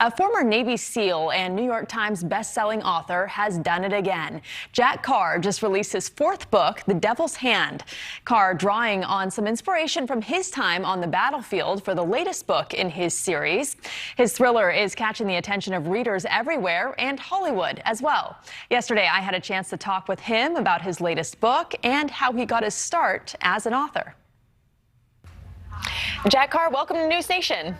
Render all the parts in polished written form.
A former Navy SEAL and New York Times best-selling author has done it again. Jack Carr just released his fourth book, The Devil's Hand. Carr drawing on some inspiration from his time on the battlefield for the latest book in his series. His thriller is catching the attention of readers everywhere and Hollywood as well. Yesterday, I had a chance to talk with him about his latest book and how he got his start as an author. Jack Carr, welcome to NewsNation.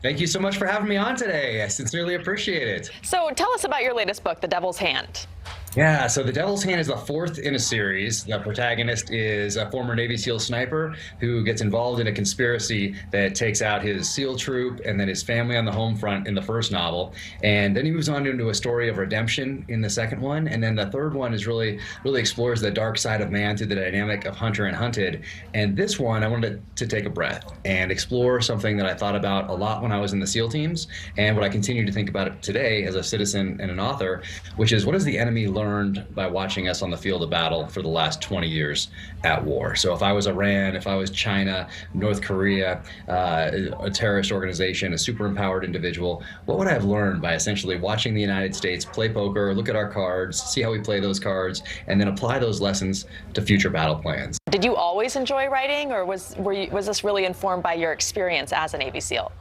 Thank you so much for having me on today. I sincerely appreciate it. So tell us about your latest book, The Devil's Hand. Yeah, so The Devil's Hand is the fourth in a series. The protagonist is a former Navy SEAL sniper who gets involved in a conspiracy that takes out his SEAL troop and then his family on the home front in the first novel. And then he moves on into a story of redemption in the second one. And then the third one is really explores the dark side of man through the dynamic of hunter and hunted. And this one, I wanted to take a breath and explore something that I thought about a lot when I was in the SEAL teams and what I continue to think about today as a citizen and an author, which is what does the enemy learn by watching us on the field of battle for the last 20 years at war. So if I was Iran, if I was China, North Korea, a terrorist organization, a super empowered individual, what would I have learned by essentially watching the United States play poker, look at our cards, see how we play those cards, and then apply those lessons to future battle plans? Did you always enjoy writing, or was this really informed by your experience as a Navy SEAL?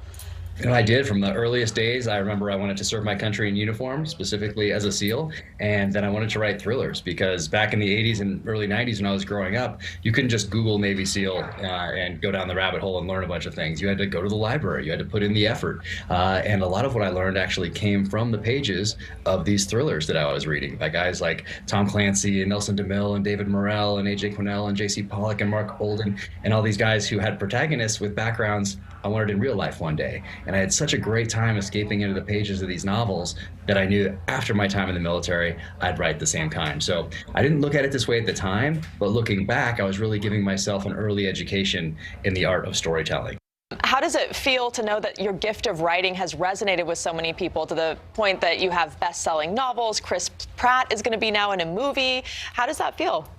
And I did from the earliest days. I remember I wanted to serve my country in uniform, specifically as a SEAL, and then I wanted to write thrillers because back in the 80s and early 90s when I was growing up, you couldn't just Google Navy SEAL and go down the rabbit hole and learn a bunch of things. You had to go to the library, you had to put in the effort, and a lot of what I learned actually came from the pages of these thrillers that I was reading by guys like Tom Clancy and Nelson DeMille and David Morrell and A.J. Quinnell and J.C. Pollock and Mark Holden and all these guys who had protagonists with backgrounds I wanted in real life one day. And I had such a great time escaping into the pages of these novels that I knew that after my time in the military, I'd write the same kind. So I didn't look at it this way at the time, but looking back, I was really giving myself an early education in the art of storytelling. How does it feel to know that your gift of writing has resonated with so many people to the point that you have best-selling novels? Chris Pratt is going to be now in a movie. How does that feel?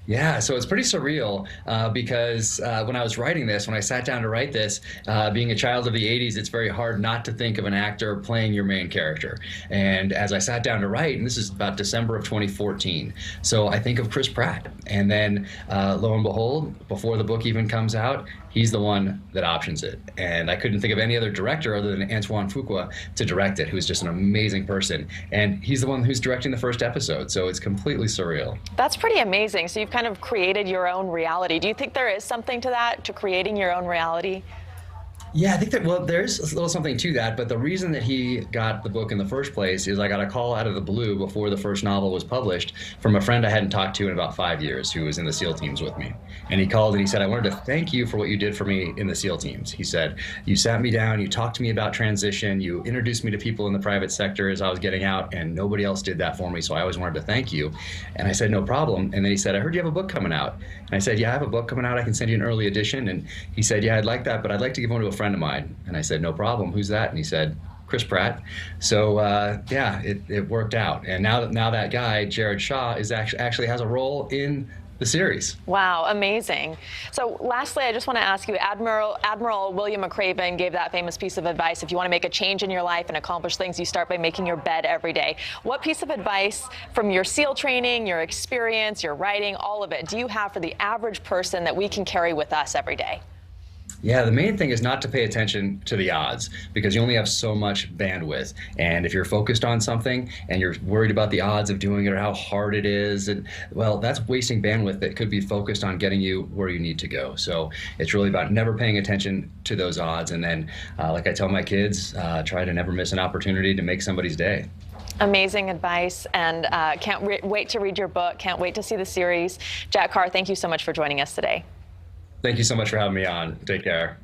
Yeah, so it's pretty surreal because when I was writing this, when I sat down to write this, being a child of the 80s, it's very hard not to think of an actor playing your main character. And as I sat down to write, and this is about December of 2014, so I think of Chris Pratt. And then lo and behold, before the book even comes out, he's the one that options it. And I couldn't think of any other director other than Antoine Fuqua to direct it, who's just an amazing person. And he's the one who's directing the first episode, so it's completely surreal. That's pretty amazing. So you've kind of created your own reality. Do you think there is something to that, to creating your own reality? Yeah, I think that, well, there's a little something to that, but the reason that he got the book in the first place is I got a call out of the blue before the first novel was published from a friend I hadn't talked to in about 5 years who was in the SEAL teams with me. And he called and he said, I wanted to thank you for what you did for me in the SEAL teams. He said, you sat me down, you talked to me about transition, you introduced me to people in the private sector as I was getting out, and nobody else did that for me, so I always wanted to thank you. And I said, no problem. And then he said, I heard you have a book coming out. And I said, yeah, I have a book coming out. I can send you an early edition. And he said, yeah, I'd like that, but I'd like to give one to a friend of mine. And I said, no problem. Who's that? And he said, Chris Pratt. So yeah, it worked out. And now that guy, Jared Shaw, is actually has a role in the series. Wow, amazing. So lastly, I just want to ask you, Admiral William McRaven gave that famous piece of advice: if you want to make a change in your life and accomplish things, you start by making your bed every day. What piece of advice from your SEAL training, your experience, your writing, all of it, do you have for the average person that we can carry with us every day? Yeah, the main thing is not to pay attention to the odds because you only have so much bandwidth. And if you're focused on something and you're worried about the odds of doing it or how hard it is, and well, that's wasting bandwidth that could be focused on getting you where you need to go. So it's really about never paying attention to those odds. And then, like I tell my kids, try to never miss an opportunity to make somebody's day. Amazing advice, and can't wait to read your book. Can't wait to see the series. Jack Carr, thank you so much for joining us today. Thank you so much for having me on. Take care.